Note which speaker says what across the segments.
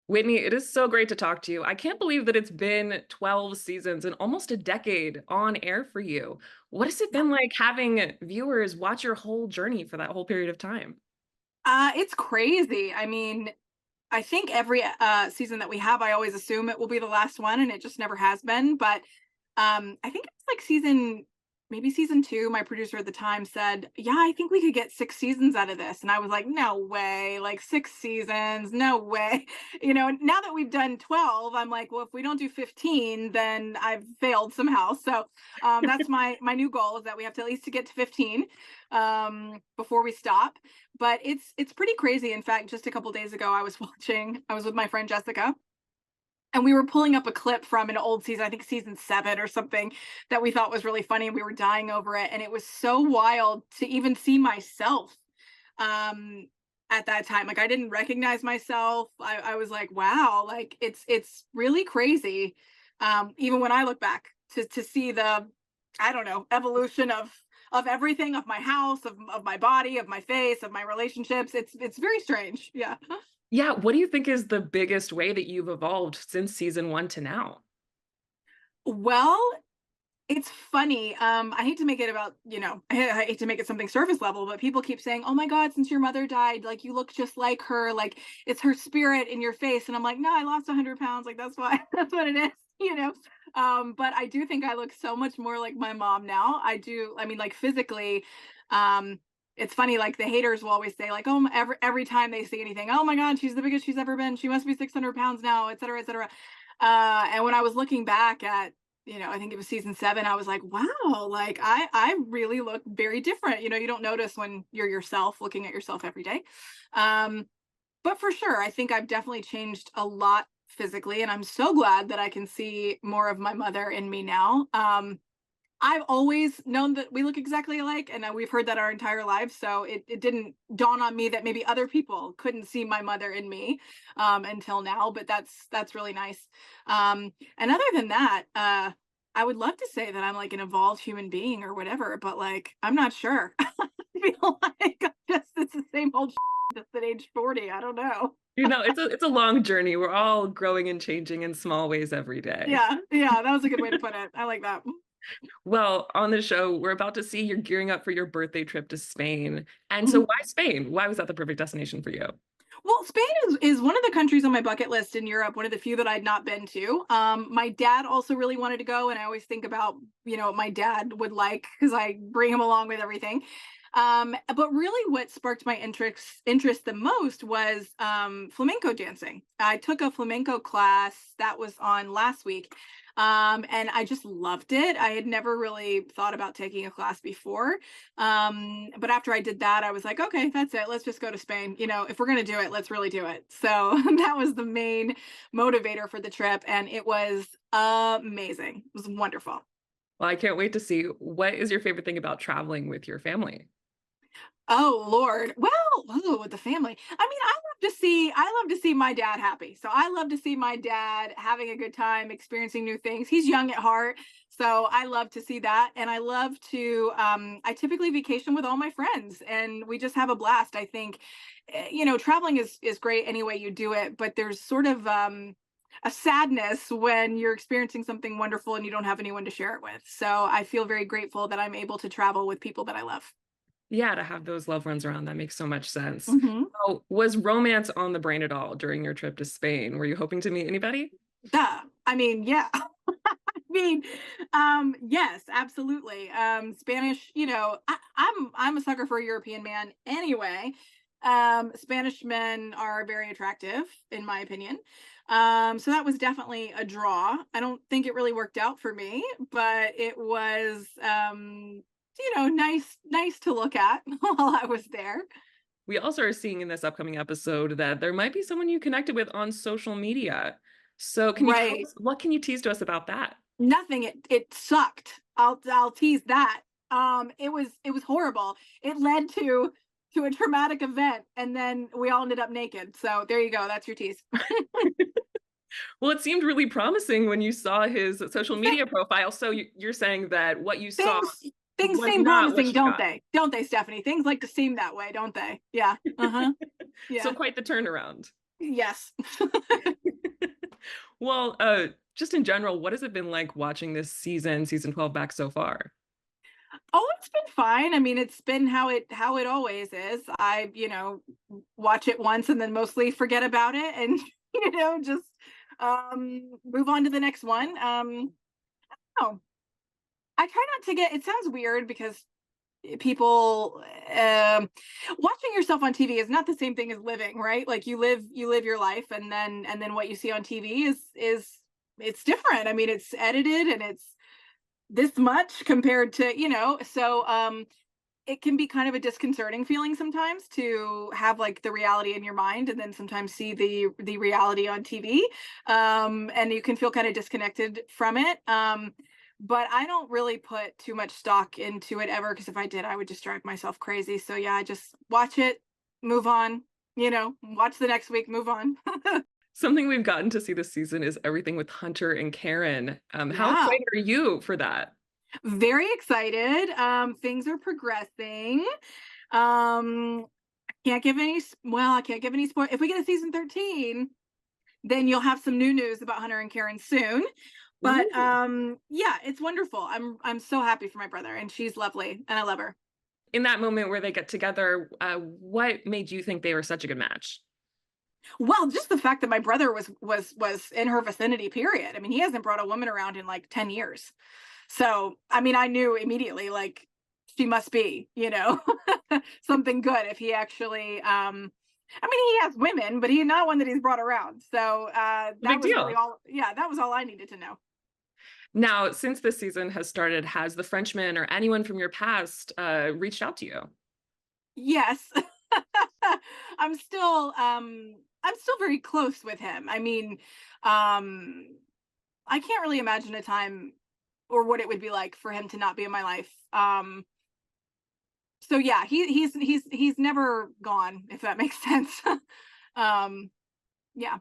Speaker 1: Whitney, it is so great to talk to you. I can't believe that it's been 12 seasons and almost a decade on air for you. What has it been like having viewers watch your whole journey for that whole period of time?
Speaker 2: It's crazy. I mean, I think every season that we have, I always assume it will be the last one, and it just never has been. But I think it's like maybe season two. My producer at the time said, "Yeah, I think we could get 6 seasons out of this," and I was like, "No way! Like 6 seasons? No way!" Now that we've done 12, I'm like, "Well, if we don't do 15, then I've failed somehow." So that's my new goal is that we have to at least to get to 15 before we stop. But it's pretty crazy. In fact, just a couple days ago, I was with my friend Jessica, and we were pulling up a clip from an old season, I think season 7 or something, that we thought was really funny. We were dying over it, and it was so wild to even see myself um at that time. Like, I didn't recognize myself. I was like, wow, like it's really crazy. Even when I look back to see the, I don't know, evolution of everything, of my house, of my body, of my face, of my relationships. It's very strange. Yeah.
Speaker 1: Yeah, what do you think is the biggest way that you've evolved since season one to now?
Speaker 2: Well, it's funny. I hate to make it about, I hate to make it something surface level, but people keep saying, "Oh my God, since your mother died, like you look just like her. Like it's her spirit in your face." And I'm like, "No, I lost 100 pounds. Like that's why, that's what it is, you know." But I do think I look so much more like my mom now. I do. I mean, like physically, um, it's funny. Like the haters will always say, like, "Oh, every time they see anything, oh my God, she's the biggest she's ever been. She must be 600 pounds now, et cetera, et cetera." And when I was looking back at, I think it was season 7, I was like, wow, like I really look very different. You don't notice when you're yourself looking at yourself every day. Um, but for sure, I think I've definitely changed a lot physically, and I'm so glad that I can see more of my mother in me now. I've always known that we look exactly alike, and we've heard that our entire lives. So it didn't dawn on me that maybe other people couldn't see my mother in me until now. But that's really nice. And other than that, I would love to say that I'm like an evolved human being or whatever, but like I'm not sure. I feel like I'm just it's the same old just at age 40. I don't know.
Speaker 1: It's a long journey. We're all growing and changing in small ways every day.
Speaker 2: Yeah, yeah, that was a good way to put it. I like that.
Speaker 1: Well, on the show, we're about to see you're gearing up for your birthday trip to Spain. And so
Speaker 2: Mhm.
Speaker 1: why Spain? Why was that the perfect destination for you?
Speaker 2: Well, Spain is one of the countries on my bucket list in Europe, one of the few that I'd not been to. My dad also really wanted to go, and I always think about, what my dad would like because I bring him along with everything. But really, what sparked my interest the most was flamenco dancing. I took a flamenco class that was on last week, and I just loved it. I had never really thought about taking a class before, but after I did that, I was like, okay, that's it. Let's just go to Spain. If we're gonna do it, let's really do it. So that was the main motivator for the trip, and it was amazing. It was wonderful.
Speaker 1: Well, I can't wait to see what is your favorite thing about traveling with your family?
Speaker 2: Oh Lord. Well, oh, with the family. I mean, I love to see my dad happy. So I love to see my dad having a good time, experiencing new things. He's young at heart. So I love to see that. And I love to I typically vacation with all my friends, and we just have a blast. I think traveling is great any way you do it, but there's sort of a sadness when you're experiencing something wonderful and you don't have anyone to share it with. So I feel very grateful that I'm able to travel with people that I love.
Speaker 1: Yeah, to have those loved ones around, that makes so much sense.
Speaker 2: Mhm.
Speaker 1: Oh, was romance on the brain at all during your trip to Spain? Were you hoping to meet anybody?
Speaker 2: Duh. I mean, yeah. I mean, yes, absolutely. Spanish, I'm a sucker for a European man anyway. Spanish men are very attractive, in my opinion. So that was definitely a draw. I don't think it really worked out for me, but it was, nice to look at while I was there.
Speaker 1: We also are seeing in this upcoming episode that there might be someone you connected with on social media. So can you tell
Speaker 2: Right.
Speaker 1: us what can you tease to us about that?
Speaker 2: Nothing. It sucked. I'll tease that. It was horrible. It led to a traumatic event, and then we all ended up naked. So there you go. That's your tease.
Speaker 1: Well, it seemed really promising when you saw his social
Speaker 2: Th-
Speaker 1: media profile. So you're saying that what you saw
Speaker 2: things things
Speaker 1: was
Speaker 2: seem
Speaker 1: not what
Speaker 2: promising,
Speaker 1: you
Speaker 2: don't
Speaker 1: got.
Speaker 2: they? Don't they, Stephanie? Things like to seem that way, don't they? Yeah. Uh huh.
Speaker 1: So
Speaker 2: Yeah.
Speaker 1: quite the turnaround.
Speaker 2: Yes.
Speaker 1: Well, just in general, what has it been like watching this season 12 back so far?
Speaker 2: Oh, it's been fine. I mean, it's been how it always is. I, watch it once and then mostly forget about it and just move on to the next one. Oh, I try not to get it sounds weird because people watching yourself on TV is not the same thing as living, right? Like you live your life and then what you see on TV is it's different. I mean, it's edited and it's this much compared to, so it can be kind of a disconcerting feeling sometimes to have like the reality in your mind and then sometimes see the reality on TV. And you can feel kind of disconnected from it. But I don't really put too much stock into it ever because if I did, I would just drive myself crazy. So yeah, I just watch it, move on, watch the next week, move on.
Speaker 1: Something we've gotten to see this season is everything with Hunter and Karen. How
Speaker 2: Yeah,
Speaker 1: excited are you for that?
Speaker 2: very excited. Things are progressing. Um, can't give any well, I can't give any spoil. If we get a season 13, then you'll have some new news about Hunter and Karen soon. But
Speaker 1: Ooh.
Speaker 2: yeah, it's wonderful. I'm so happy for my brother and she's lovely and I love her.
Speaker 1: In that moment where they get together, what made you think they were such a good match?
Speaker 2: Well, just the fact that my brother was in her vicinity, period. I mean, he hasn't brought a woman around in like 10 years. So, I mean, I knew immediately like she must be, something good if he actually I mean, he has women, but he's not one that he's brought around. So, that
Speaker 1: Big
Speaker 2: was really
Speaker 1: deal.
Speaker 2: all yeah, that was all I needed to know.
Speaker 1: Now, since this season has started, has the Frenchman or anyone from your past reached out to you?
Speaker 2: Yes. I'm still very close with him. I mean, um I can't really imagine a time or what it would be like for him to not be in my life. So yeah, he's never gone, if that makes sense. um yeah.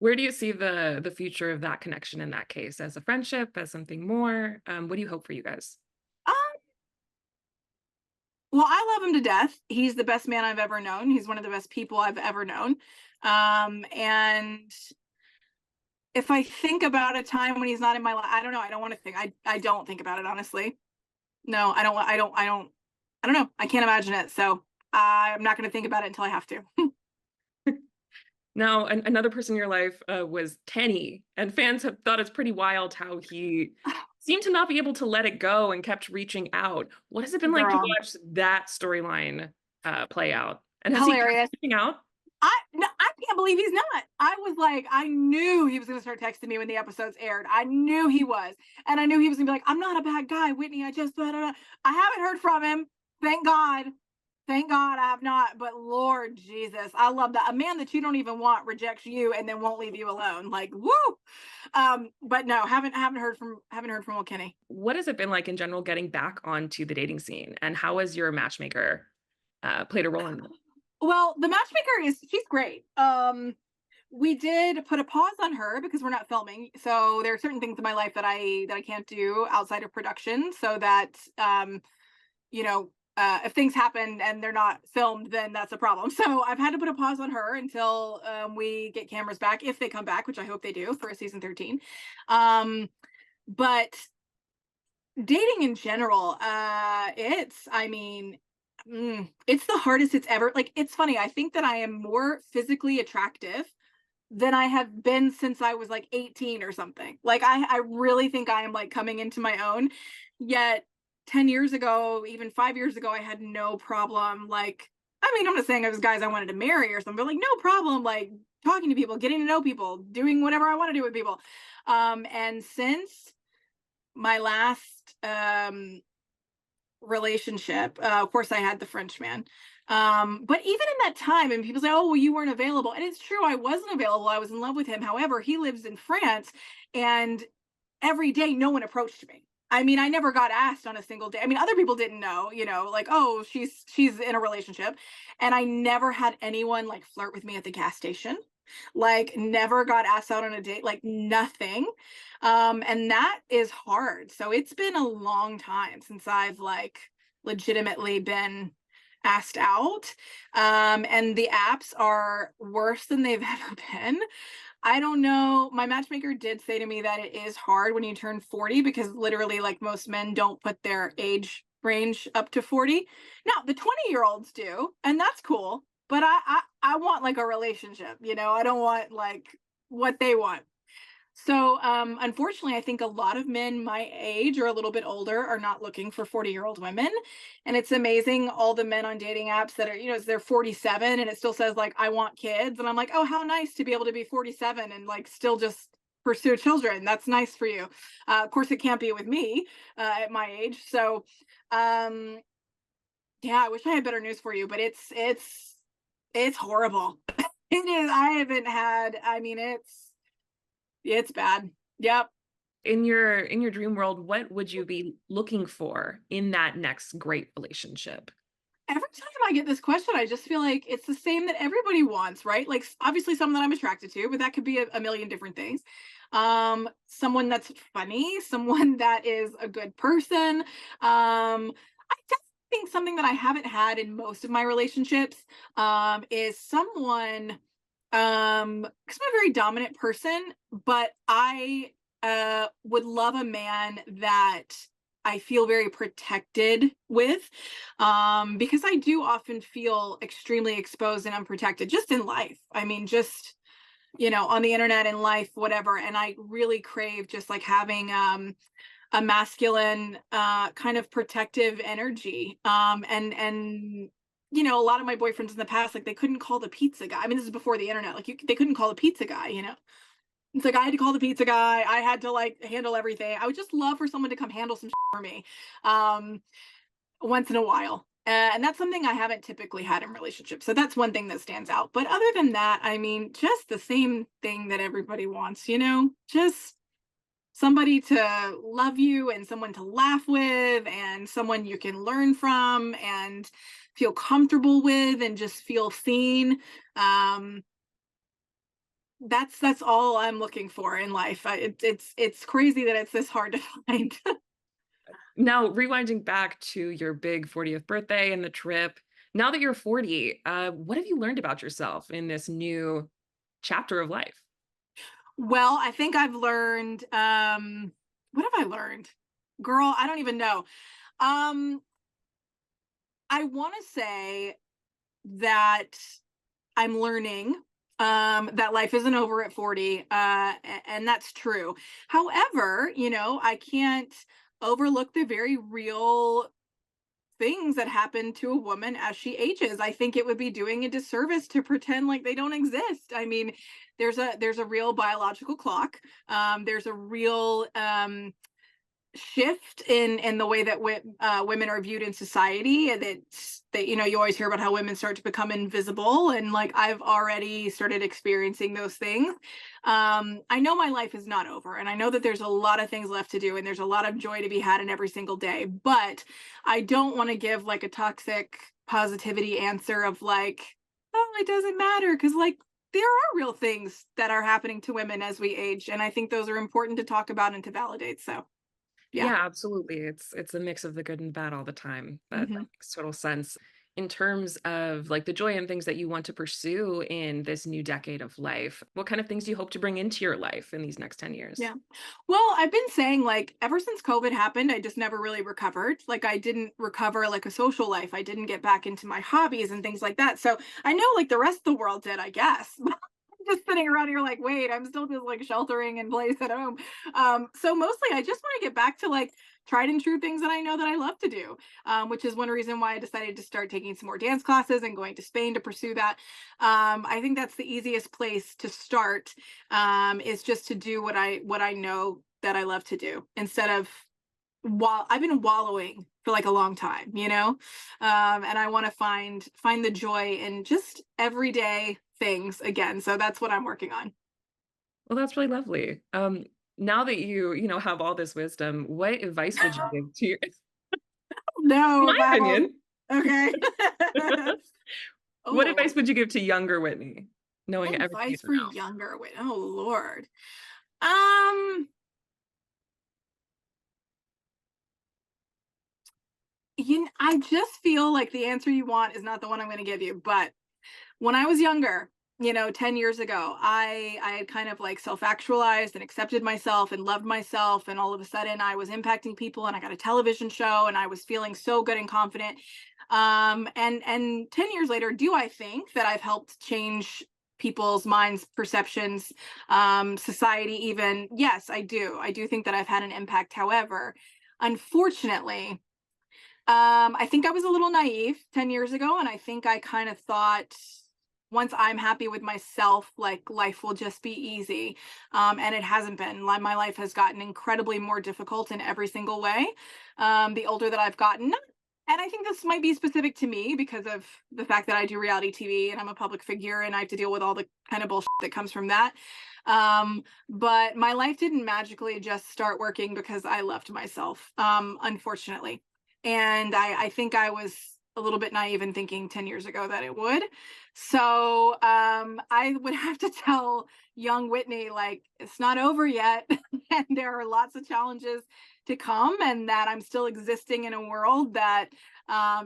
Speaker 1: Where do you see the future of that connection in that case? As a friendship, as something more? What do you hope for you guys?
Speaker 2: Um, well, I love him to death. He's the best man I've ever known. He's one of the best people I've ever known. And if I think about a time when he's not in my life, I don't know. I don't want to think. I don't think about it honestly. No, I don't. I don't know. I can't imagine it. So I'm not going to think about it until I have to.
Speaker 1: Now, another person in your life was Tenny, and fans have thought it's pretty wild how he seemed to not be able to let it go and kept reaching out. What has it been like to
Speaker 2: Girl,
Speaker 1: watch that storyline play out? And has he kept
Speaker 2: hilarious.
Speaker 1: reaching out?
Speaker 2: I can't believe he's not. I was like, I knew he was going to start texting me when the episodes aired. I knew he was, and I knew he was going to be like, "I'm not a bad guy, Whitney. I just blah, blah, blah." I haven't heard from him. Thank God. Thank God I have not. But Lord Jesus, I love that a man that you don't even want rejects you and then won't leave you alone. Like woo. But no, haven't heard from old Kenny.
Speaker 1: What has it been like in general getting back onto the dating scene? And how has your matchmaker played a role in that?
Speaker 2: Well, the matchmaker she's great. We did put a pause on her because we're not filming. So there are certain things in my life that I can't do outside of production. So that if things happen and they're not filmed, then that's a problem. So I've had to put a pause on her until we get cameras back, if they come back, which I hope they do for a season 13. But dating in general, I mean, it's the hardest it's ever. Like, it's funny. I think that I am more physically attractive than I have been since I was like 18 or something. Like I really think I am like coming into my own. Yet 10 years ago, even 5 years ago, I had no problem. Like, I mean, I'm not saying I was guys I wanted to marry or something, but like no problem, like talking to people, getting to know people, doing whatever I want to do with people. And since my last relationship. Of course, I had the Frenchman. But even in that time, and people say, "Oh, well, you weren't available," and it's true, I wasn't available. I was in love with him. However, he lives in France, and every day, no one approached me. I mean, I never got asked on a single day. I mean, other people didn't know, like, "Oh, she's in a relationship," and I never had anyone like flirt with me at the gas station. Like, never got asked out on a date, like nothing. And that is hard. So it's been a long time since I've like legitimately been asked out. And the apps are worse than they've ever been. I don't know. My matchmaker did say to me that it is hard when you turn 40 because literally, like most men, don't put their age range up to 40. Now, the 20-year-olds do, and that's cool. But I want like a relationship, you know. I don't want like what they want. So, unfortunately, I think a lot of men my age or a little bit older are not looking for 40-year-old women. And it's amazing all the men on dating apps that are, they're 47 and it still says like, I want kids. And I'm like, oh, how nice to be able to be 47 and like still just pursue children. That's nice for you. Of course, it can't be with me at my age. So, um, yeah, I wish I had better news for you, but it's horrible. It is. I haven't had, I mean, it's bad. Yep.
Speaker 1: In your dream world, what would you be looking for in that next great relationship?
Speaker 2: Every time I get this question, I just feel like it's the same that everybody wants, right? Like obviously someone that I'm attracted to, but that could be a million different things. Someone that's funny, someone that is a good person. I definitely think something that I haven't had in most of my relationships is someone because I'm a very dominant person, but I would love a man that I feel very protected with, because I do often feel extremely exposed and unprotected just in life. I mean, just, on the internet, in life, whatever. And I really crave just like having a masculine kind of protective energy. A lot of my boyfriends in the past, like they couldn't call the pizza guy. I mean, this is before the internet. Like they couldn't call the pizza guy. It's like I had to call the pizza guy. I had to like handle everything. I would just love for someone to come handle some for me um, once in a while. And that's something I haven't typically had in relationships. So that's one thing that stands out. But other than that, I mean, just the same thing that everybody wants, just somebody to love you and someone to laugh with and someone you can learn from and feel comfortable with and just feel seen. Um, that's all I'm looking for in life. It's crazy that it's this hard to find.
Speaker 1: Now, rewinding back to your big 40th birthday and the trip, now that you're 40, what have you learned about yourself in this new chapter of life?
Speaker 2: Well, I think I've learned what have I learned? Girl, I don't even know. Um I want to say that I'm learning that life isn't over at 40 and that's true. However, I can't overlook the very real things that happen to a woman as she ages. I think it would be doing a disservice to pretend like they don't exist. I mean, there's a real biological clock. There's a real shift in the way that women are viewed in society, and that you always hear about how women start to become invisible, and like I've already started experiencing those things. I know my life is not over, and I know that there's a lot of things left to do, and there's a lot of joy to be had in every single day, but I don't want to give like a toxic positivity answer of like, oh, it doesn't matter, because like there are real things that are happening to women as we age, and I think those are important to talk about and to validate. So yeah.
Speaker 1: Yeah, absolutely. It's a mix of the good and bad all the time. That
Speaker 2: Mhm.
Speaker 1: makes total sense. In terms of like the joy and things that you want to pursue in this new decade of life, what kind of things do you hope to bring into your life in these next 10 years?
Speaker 2: Yeah. Well, I've been saying like ever since COVID happened, I just never really recovered. Like I didn't recover like a social life. I didn't get back into my hobbies and things like that. So I know like the rest of the world did, I guess. Just sitting around here like, wait, I'm still just like sheltering in place at home. So mostly I just want to get back to like tried and true things that I know that I love to do, which is one reason why I decided to start taking some more dance classes and going to Spain to pursue that. I think that's the easiest place to start, is just to do what I know that I love to do instead of while I've been wallowing for like a long time, and I want to find the joy in just everyday things again. So that's what I'm working on.
Speaker 1: Well, that's really lovely. Now that you have all this wisdom, what advice would you give to your in
Speaker 2: No,
Speaker 1: my
Speaker 2: about
Speaker 1: opinion,
Speaker 2: okay.
Speaker 1: what
Speaker 2: Oh,
Speaker 1: advice would you give to younger Whitney, knowing everything you
Speaker 2: advice
Speaker 1: know
Speaker 2: for
Speaker 1: now?
Speaker 2: younger wit. Oh Lord. Um, I just feel like the answer you want is not the one I'm going to give you. But when I was younger, 10 years ago, I had kind of like self-actualized and accepted myself and loved myself, and all of a sudden I was impacting people and I got a television show and I was feeling so good and confident. And 10 years later, do I think that I've helped change people's minds, perceptions, society even? Yes, I do. I do think that I've had an impact. However, unfortunately, I think I was a little naive 10 years ago, and I think I kind of thought once I'm happy with myself, like life will just be easy. And it hasn't been. My life has gotten incredibly more difficult in every single way. The older that I've gotten, and I think this might be specific to me because of the fact that I do reality TV and I'm a public figure and I have to deal with all the kind of bullshit that comes from that. But my life didn't magically just start working because I loved myself, unfortunately. And I think I was a little bit naive in thinking 10 years ago that it would. So I would have to tell young Whitney, like, it's not over yet. And there are lots of challenges to come, and that I'm still existing in a world that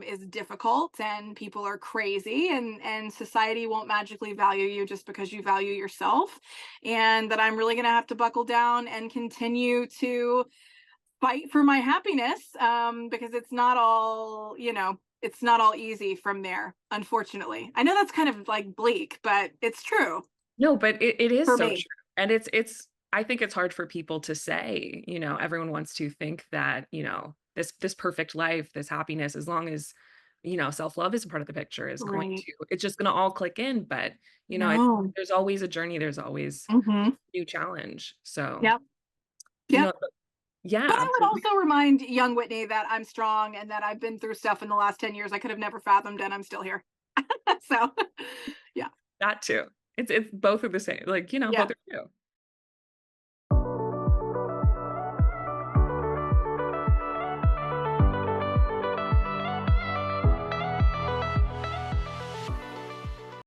Speaker 2: is difficult and people are crazy, and society won't magically value you just because you value yourself, and that I'm really going to have to buckle down and continue to fight for my happiness, because it's not all easy from there, unfortunately. I know that's kind of like bleak, but it's true
Speaker 1: No, but it is
Speaker 2: for
Speaker 1: so
Speaker 2: me.
Speaker 1: true. And it's I think it's hard for people to say, everyone wants to think that, this perfect life, this happiness, as long as, self-love is a part of the picture is going
Speaker 2: Right.
Speaker 1: to it's just gonna all click in. But,
Speaker 2: No.
Speaker 1: there's always a journey, there's always
Speaker 2: Hmm.
Speaker 1: new challenge. So,
Speaker 2: Yep.
Speaker 1: you
Speaker 2: Yep.
Speaker 1: know, yeah,
Speaker 2: But I would
Speaker 1: absolutely.
Speaker 2: also remind young Whitney that I'm strong and that I've been through stuff in the last 10 years I could have never fathomed, and I'm still here. So, yeah.
Speaker 1: That too. It's both are the same, like,
Speaker 2: Yeah.
Speaker 1: both are true.